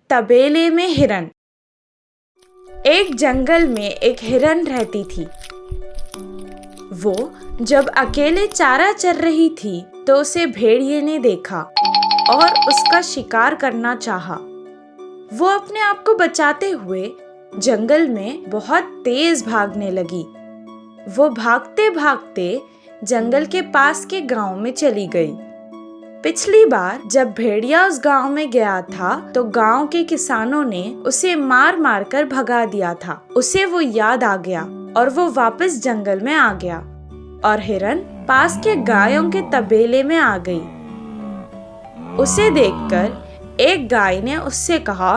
तबेले में हिरन। एक जंगल में एक हिरन रहती थी। वो जब अकेले चारा चर रही थी तो उसे भेड़िए ने देखा और उसका शिकार करना चाहा। वो अपने आप को बचाते हुए जंगल में बहुत तेज भागने लगी। वो भागते भागते जंगल के पास के गांव में चली गई। पिछली बार जब भेड़िया उस गांव में गया था तो गांव के किसानों ने उसे मार मार कर भगा दिया था। उसे वो याद आ गया और वो वापस जंगल में आ गया और हिरन पास के गायों के तबेले में आ गई। उसे देखकर एक गाय ने उससे कहा,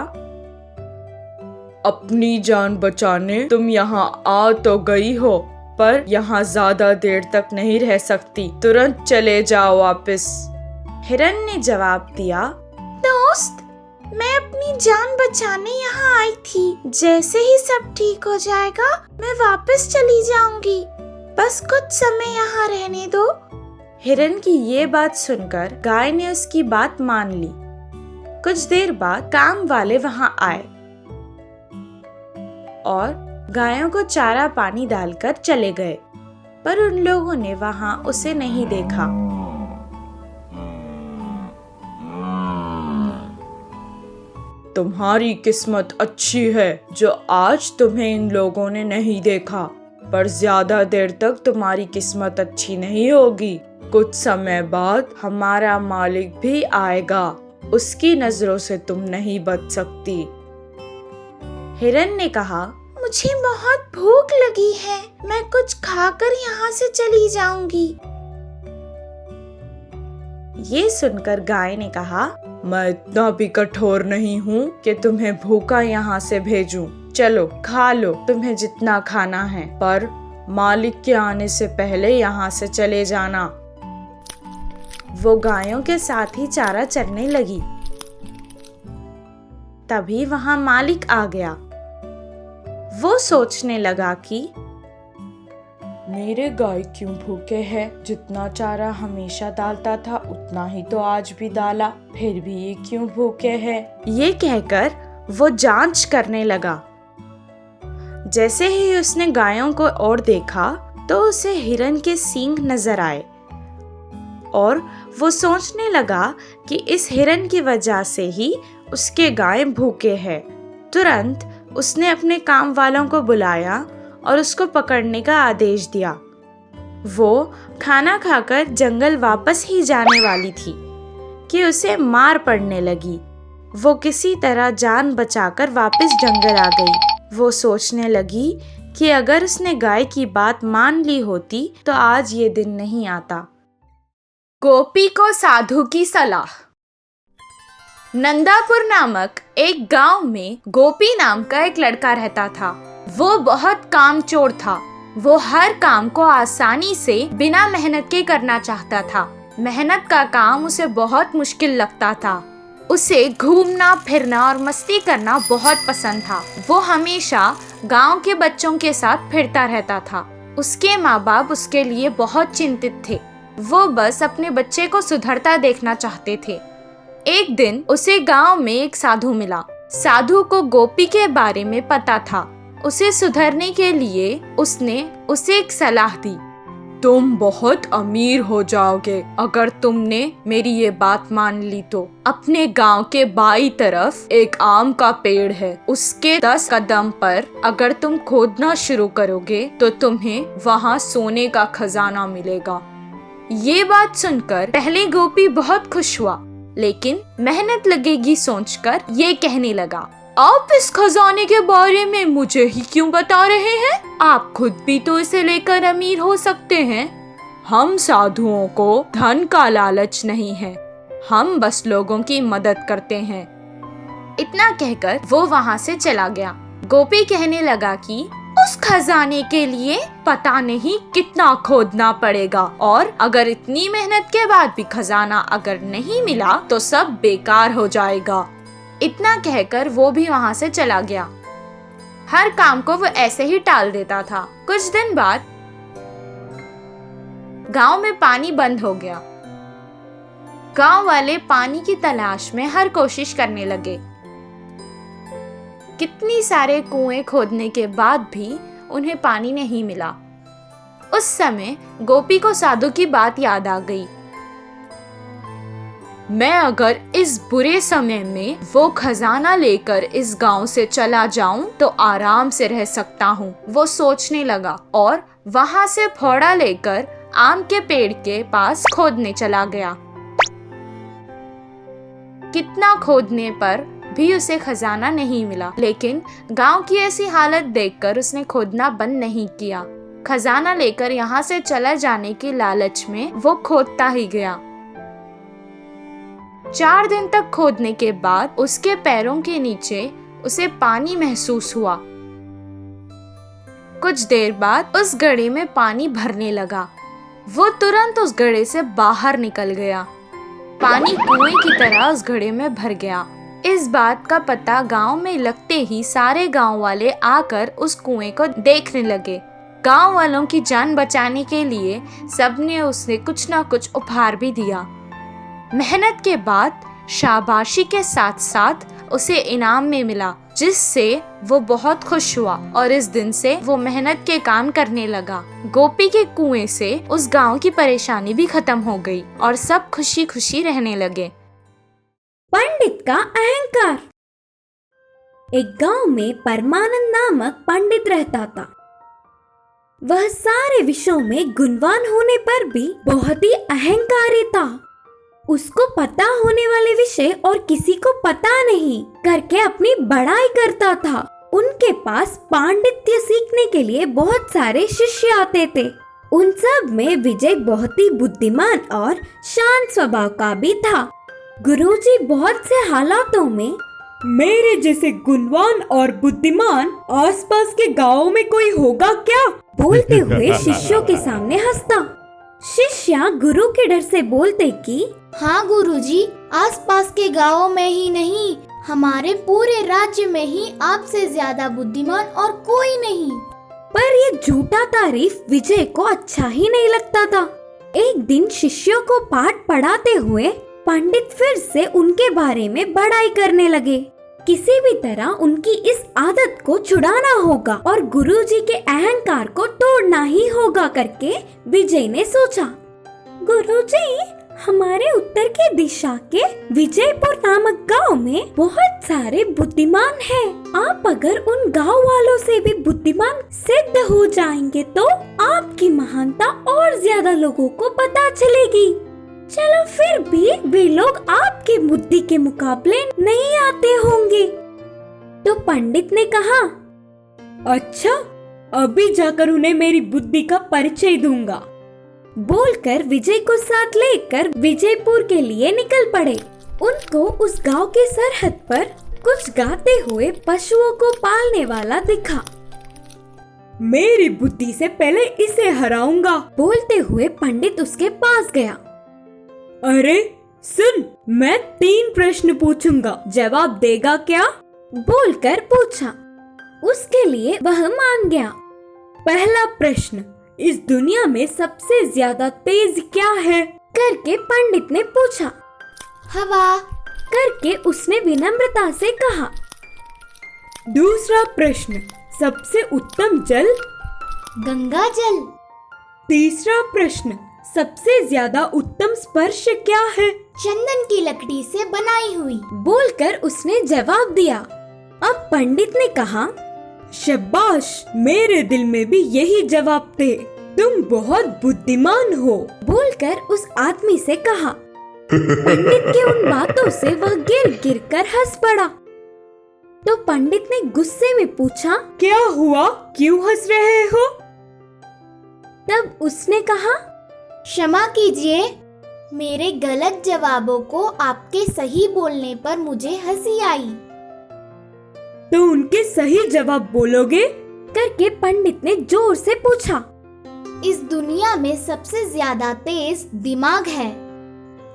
अपनी जान बचाने तुम यहाँ आ तो गई हो, पर यहाँ ज्यादा देर तक नहीं रह सकती, तुरंत चले जाओ वापस। हिरन ने जवाब दिया, दोस्त, मैं अपनी जान बचाने यहाँ आई थी। जैसे ही सब ठीक हो जाएगा मैं वापस चली जाऊंगी। बस कुछ समय यहाँ रहने दो। हिरन की ये बात सुनकर गाय ने उसकी बात मान ली। कुछ देर बाद काम वाले वहाँ आए और गायों को चारा पानी डालकर चले गए, पर उन लोगों ने वहाँ उसे नहीं देखा। तुम्हारी किस्मत अच्छी है जो आज तुम्हें इन लोगों ने नहीं देखा, पर ज्यादा देर तक तुम्हारी किस्मत अच्छी नहीं होगी। कुछ समय बाद हमारा मालिक भी आएगा, उसकी नजरों से तुम नहीं बच सकती। हिरन ने कहा, मुझे बहुत भूख लगी है, मैं कुछ खाकर यहाँ से चली जाऊंगी। ये सुनकर गाय ने कहा, मैं इतना भी कठोर नहीं हूँ कि तुम्हें भूखा यहाँ से भेजूं। चलो खा लो तुम्हें जितना खाना है, पर मालिक के आने से पहले यहाँ से चले जाना। वो गायों के साथ ही चारा चरने लगी। तभी वहाँ मालिक आ गया। वो सोचने लगा कि मेरे गाय क्यों भूखे हैं? जितना चारा हमेशा डालता था उतना ही तो आज भी डाला, फिर भी ये क्यों भूखे हैं? ये कहकर वो जांच करने लगा। जैसे ही उसने गायों को और देखा तो उसे हिरन के सींग नजर आए और वो सोचने लगा कि इस हिरन की वजह से ही उसके गाय भूखे हैं। तुरंत उसने अपने काम वालों को बुलाया और उसको पकड़ने का आदेश दिया। वो खाना खाकर जंगल वापस ही जाने वाली थी कि उसे मार पड़ने लगी। वो किसी तरह जान बचाकर वापस जंगल आ गई। वो सोचने लगी कि अगर उसने गाय की बात मान ली होती तो आज ये दिन नहीं आता। गोपी को साधु की सलाह। नंदापुर नामक एक गांव में गोपी नाम का एक लड़का रहता था। वो बहुत कामचोर था। वो हर काम को आसानी से बिना मेहनत के करना चाहता था। मेहनत का काम उसे बहुत मुश्किल लगता था। उसे घूमना फिरना और मस्ती करना बहुत पसंद था। वो हमेशा गांव के बच्चों के साथ फिरता रहता था। उसके माँ बाप उसके लिए बहुत चिंतित थे। वो बस अपने बच्चे को सुधरता देखना चाहते थे। एक दिन उसे गांव में एक साधु मिला। साधु को गोपी के बारे में पता था। उसे सुधरने के लिए उसने उसे एक सलाह दी। तुम बहुत अमीर हो जाओगे अगर तुमने मेरी ये बात मान ली तो। अपने गांव के बाईं तरफ एक आम का पेड़ है, उसके 10 कदम पर अगर तुम खोदना शुरू करोगे तो तुम्हें वहाँ सोने का खजाना मिलेगा। ये बात सुनकर पहले गोपी बहुत खुश हुआ, लेकिन मेहनत लगेगी सोचकर ये कहने लगा, आप इस खजाने के बारे में मुझे ही क्यों बता रहे हैं? आप खुद भी तो इसे लेकर अमीर हो सकते हैं। हम साधुओं को धन का लालच नहीं है, हम बस लोगों की मदद करते हैं। इतना कहकर वो वहाँ से चला गया। गोपी कहने लगा कि उस खजाने के लिए पता नहीं कितना खोदना पड़ेगा और अगर इतनी मेहनत के बाद भी खजाना अगर नहीं मिला तो सब बेकार हो जाएगा। इतना कहकर वो भी वहाँ से चला गया। हर काम को वो ऐसे ही टाल देता था। कुछ दिन बाद गांव में पानी बंद हो गया। गांव वाले पानी की तलाश में हर कोशिश करने लगे। कितनी सारे कुएं खोदने के बाद भी उन्हें पानी नहीं मिला। उस समय गोपी को साधु की बात याद आ गई। मैं अगर इस बुरे समय में वो खजाना लेकर इस गांव से चला जाऊं तो आराम से रह सकता हूं, वो सोचने लगा और वहां से फावड़ा लेकर आम के पेड़ के पास खोदने चला गया। कितना खोदने पर भी उसे खजाना नहीं मिला, लेकिन गांव की ऐसी हालत देखकर उसने खोदना बंद नहीं किया। खजाना लेकर यहाँ से चला जाने की लालच में वो खोदता ही गया। 4 दिन तक खोदने के बाद उसके पैरों के नीचे उसे पानी महसूस हुआ। कुछ देर बाद उस घड़े में पानी भरने लगा। वो तुरंत उस घड़े से बाहर निकल गया। पानी कुएं की तरह उस घड़े में भर गया। इस बात का पता गांव में लगते ही सारे गांव वाले आकर उस कुएं को देखने लगे। गांव वालों की जान बचाने के लिए सबने उसे कुछ न कुछ उपहार भी दिया। मेहनत के बाद शाबाशी के साथ साथ उसे इनाम में मिला, जिससे वो बहुत खुश हुआ और इस दिन से वो मेहनत के काम करने लगा। गोपी के कुएं से उस गांव की परेशानी भी खत्म हो गई और सब खुशी खुशी रहने लगे। पंडित का अहंकार। एक गांव में परमानंद नामक पंडित रहता था। वह सारे विषयों में गुणवान होने पर भी बहुत ही अहंकारी था। उसको पता होने वाले विषय और किसी को पता नहीं करके अपनी बड़ाई करता था। उनके पास पांडित्य सीखने के लिए बहुत सारे शिष्य आते थे। उन सब में विजय बहुत ही बुद्धिमान और शांत स्वभाव का भी था। गुरुजी बहुत से हालातों में मेरे जैसे गुणवान और बुद्धिमान आसपास के गांवों में कोई होगा क्या? बोलते हुए शिष्यों के सामने हंसता। शिष्य गुरु के डर से बोलते कि हाँ गुरुजी, आसपास के गांवों में ही नहीं, हमारे पूरे राज्य में ही आपसे ज्यादा बुद्धिमान और कोई नहीं। पर ये झूठा तारीफ विजय को अच्छा ही नहीं लगता था। एक दिन शिष्यों को पाठ पढ़ाते हुए पंडित फिर से उनके बारे में बड़ाई करने लगे। किसी भी तरह उनकी इस आदत को छुड़ाना होगा और गुरुजी के अहंकार को तोड़ना ही होगा करके विजय ने सोचा। गुरुजी, हमारे उत्तर की दिशा के विजयपुर नामक गांव में बहुत सारे बुद्धिमान हैं। आप अगर उन गांव वालों से भी बुद्धिमान सिद्ध हो जाएंगे तो आपकी महानता और ज्यादा लोगों को पता चलेगी। चलो फिर भी वे लोग आपके बुद्धि के मुकाबले नहीं आते होंगे। तो पंडित ने कहा, अच्छा, अभी जाकर उन्हें मेरी बुद्धि का परिचय दूंगा। बोलकर विजय को साथ लेकर विजयपुर के लिए निकल पड़े। उनको उस गांव के सरहद पर कुछ गाते हुए पशुओं को पालने वाला दिखा। मेरी बुद्धि से पहले इसे हराऊंगा। बोलते हुए पंडित उसके पास गया। अरे सुन, मैं 3 प्रश्न पूछूंगा, जवाब देगा क्या? बोलकर पूछा। उसके लिए वह मान गया। पहला प्रश्न, इस दुनिया में सबसे ज्यादा तेज क्या है? करके पंडित ने पूछा। हवा। करके उसने विनम्रता से कहा। दूसरा प्रश्न, सबसे उत्तम जल? गंगा जल। तीसरा प्रश्न, सबसे ज्यादा उत्तम स्पर्श क्या है? चंदन की लकड़ी से बनाई हुई। बोलकर उसने जवाब दिया। अब पंडित ने कहा, शाबाश, मेरे दिल में भी यही जवाब थे। तुम बहुत बुद्धिमान हो। बोलकर उस आदमी से कहा। पंडित की उन बातों से वह गिर गिर कर हंस पड़ा। तो पंडित ने गुस्से में पूछा, क्या हुआ, क्यों हंस रहे हो? तब उसने कहा, क्षमा कीजिए, मेरे गलत जवाबों को आपके सही बोलने पर मुझे हंसी आई। तो उनके सही जवाब बोलोगे? करके पंडित ने जोर से पूछा। इस दुनिया में सबसे ज्यादा तेज दिमाग है।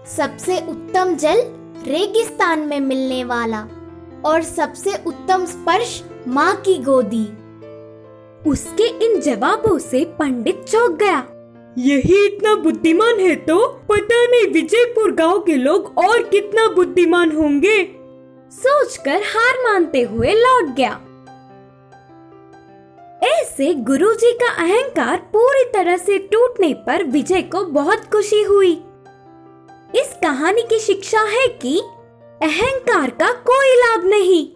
सबसे उत्तम जल रेगिस्तान में मिलने वाला और सबसे उत्तम स्पर्श माँ की गोदी। उसके इन जवाबों से पंडित चौंक गया। यही इतना बुद्धिमान है तो पता नहीं विजयपुर गांव के लोग और कितना बुद्धिमान होंगे। सोचकर हार मानते हुए लौट गया। ऐसे गुरुजी का अहंकार पूरी तरह से टूटने पर विजय को बहुत खुशी हुई। इस कहानी की शिक्षा है कि अहंकार का कोई लाभ नहीं।